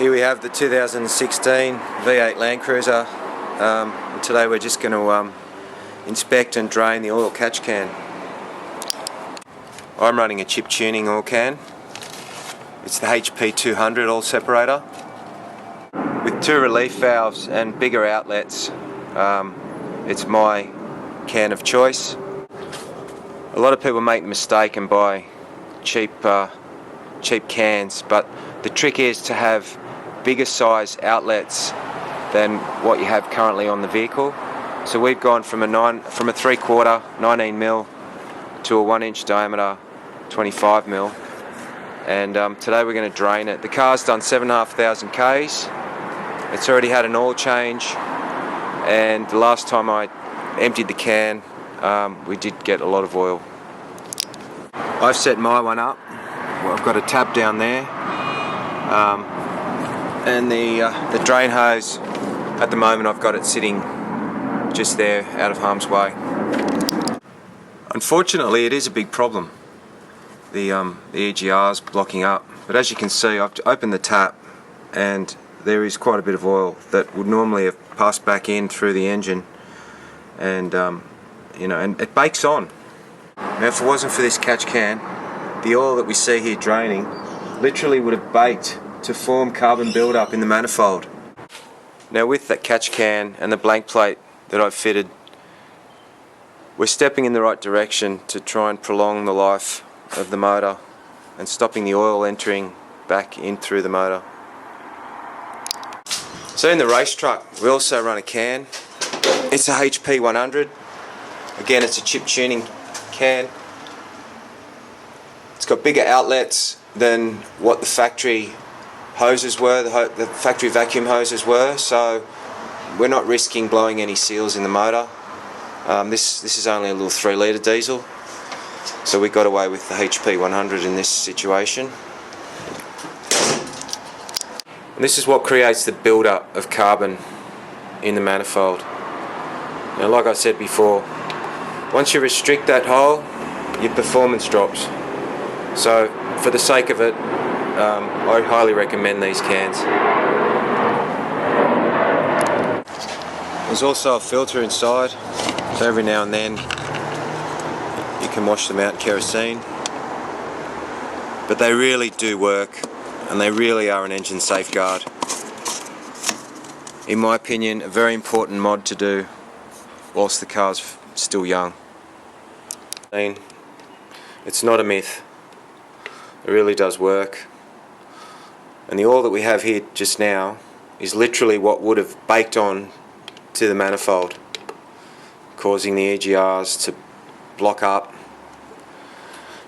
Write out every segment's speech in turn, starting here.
Here we have the 2016 V8 Land Cruiser. And today we're just going to inspect and drain the oil catch can. I'm running a chip tuning oil can. It's the HP 200 oil separator with 2 relief valves and bigger outlets. It's my can of choice. A lot of people make the mistake and buy cheap cans, but the trick is to have bigger size outlets than what you have currently on the vehicle. So we've gone from a 3/4 19mm to a 1-inch diameter 25mm, and today we're going to drain it. The car's done 7,500 Ks. It's already had an oil change, and the last time I emptied the can we did get a lot of oil. I've set my one up. Well, I've got a tab down there, and the drain hose, at the moment I've got it sitting just there out of harm's way. Unfortunately it is a big problem, the EGR's blocking up, but as you can see I've opened the tap and there is quite a bit of oil that would normally have passed back in through the engine, and and it bakes on. Now if it wasn't for this catch can, the oil that we see here draining literally would have baked to form carbon buildup in the manifold. Now with that catch can and the blank plate that I've fitted, we're stepping in the right direction to try and prolong the life of the motor and stopping the oil entering back in through the motor. So in the race truck we also run a can. It's a HP 100. Again, it's a chip tuning can. It's got bigger outlets than what the factory hoses were, the factory vacuum hoses were, so we're not risking blowing any seals in the motor. This is only a little 3-litre diesel, so we got away with the HP 100 in this situation. And this is what creates the build-up of carbon in the manifold. Now, like I said before, once you restrict that hole, your performance drops. So for the sake of it, I highly recommend these cans. There's also a filter inside, so every now and then you can wash them out in kerosene. But they really do work, and they really are an engine safeguard. In my opinion, a very important mod to do whilst the car's still young. It's not a myth. It really does work. And the oil that we have here just now is literally what would have baked on to the manifold, causing the EGRs to block up.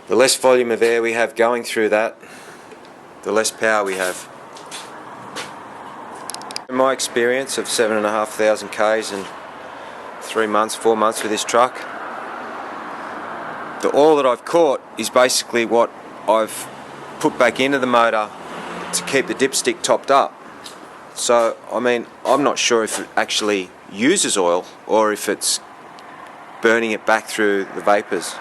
The less volume of air we have going through that, the less power we have. In my experience of 7,500 Ks and 4 months with this truck, the oil that I've caught is basically what I've put back into the motor to keep the dipstick topped up. So I mean, I'm not sure if it actually uses oil or if it's burning it back through the vapours.